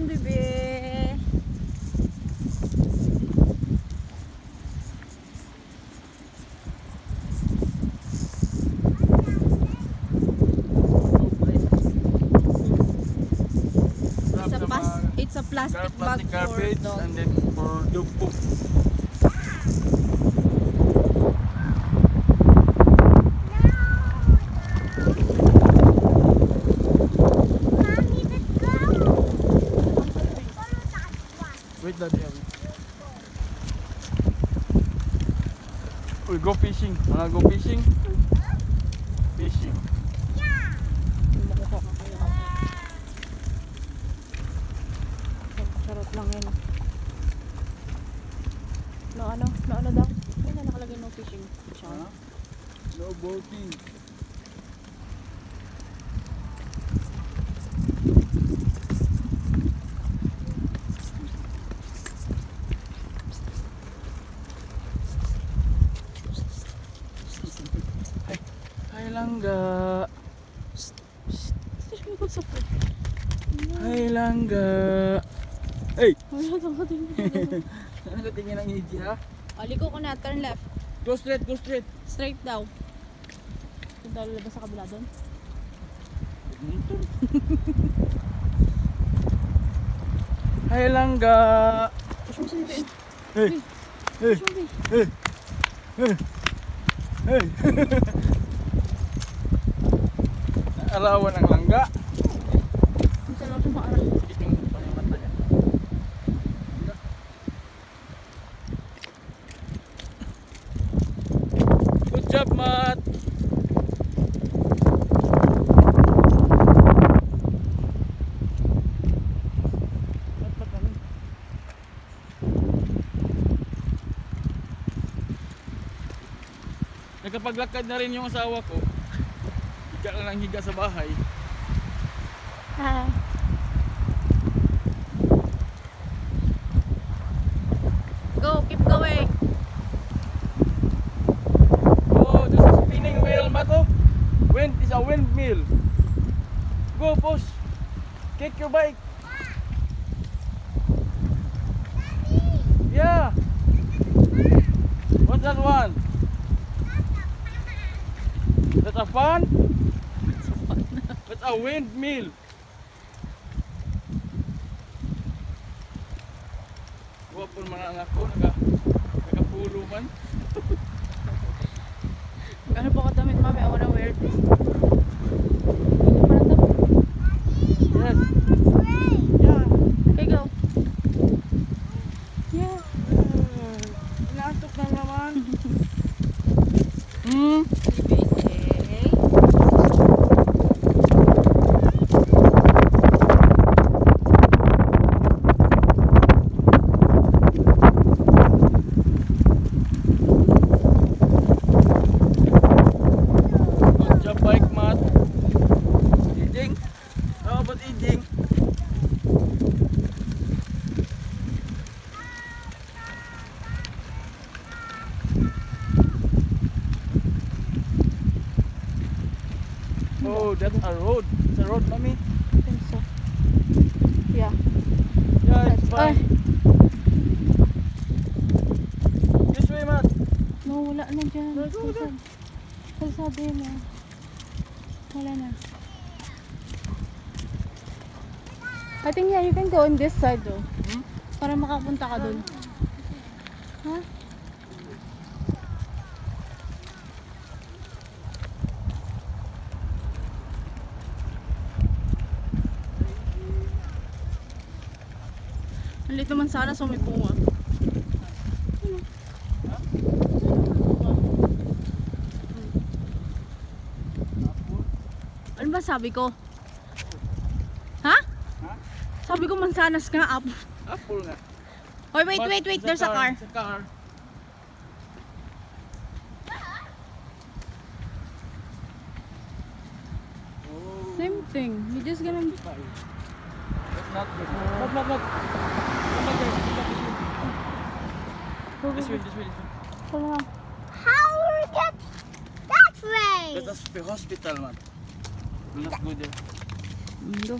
bebe. It's a plastic bag for garbage dog. and then for dog poop. Wait, daddy. We go fishing. Wanna go fishing? Fishing. Charot lang yan. No ano daw? Ano nakalagay no fishing? Huh? No boating. Hai Langga. Hai Langga. Hey! Ano ka tingin ng hiji ha? Aliko ko na, turn left. Go straight, go straight. Straight daw. Kung tayo labas sa kabila doon. Hai Langga. Push mo sa dito eh. Hey! Hey! Push mo Hey! Hey! Hey! Arawan ang langga. Minsan lang sumaarap. Good job, Matt. Nagkapaglakad na rin yung asawa ko. Higa lang ang higa sa bahay. Hi. Go, keep going. Oh, there's a spinning wheel, Mato. Wind is a windmill. Go, push. Kick your bike. Yeah. What's that one? That's a fun? That's a windmill. Wapon man ang ako, nakapulo man. Ano po kadamit, mami? I wanna wear this. Yes. Yeah. Okay, go. Yeah. Inaantok na naman. Hmm? Okay. Good job, bike mat. Iding. How about iding? Oh, that's a road. It's a road, mommy. I think so. Yeah. Yeah, it's Ay. fine. This way, mat. No, wala na dyan. No, go there. Kalsada yun ah. Wala na. I think yeah, you can go on this side though. Hmm? Para makapunta ka dun. Ha? Ang liit naman sana so may bunga. Ano ba sabi ko? Ha? Ha? Sabi ko mansanas nga apple. Apple nga. Hoy, wait, But wait, it's there's a car. It's a car. Oh. Same thing. You just gonna... That's not good. Not. This way, this way, this way. Wala lang. How will we get that way? That's the hospital, man. We'll not go there. Go.